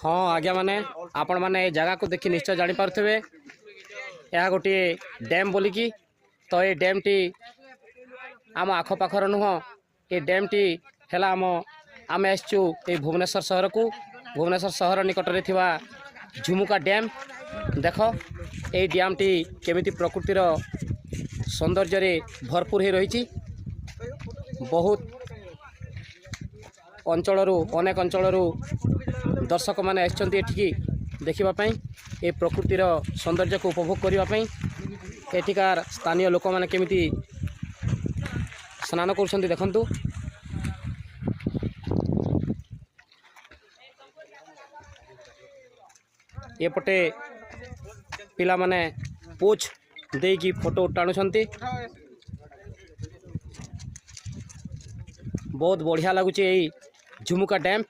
हाँ आज्ञा मैंने आपण मैंने जगह को देखी निश्चय जानीपारे यह गोटे डैम बोलिकी तो ये डैम टी आम आखपाखर नुह ये डैम टी है आम आसचु ये भुवनेश्वर सहर को भुवनेश्वर सहर निकट में थिबा झुमुका डैम देख ये डैम टी केमिति प्रकृतिर सौंदर्य रे भरपूर हो रही बहुत अंचल अनेक अंचल दर्शक मैंने आसछन्ति देखापी ये प्रकृतिर सौंदर्य को उपभोग करने एठिकार स्थानीय लोक मैंने केमिति स्नान कर देखु एपटे पिला माने पोच देकी फोटो टाणुछन्ति बहुत बढ़िया लगुच झुमुका डैम।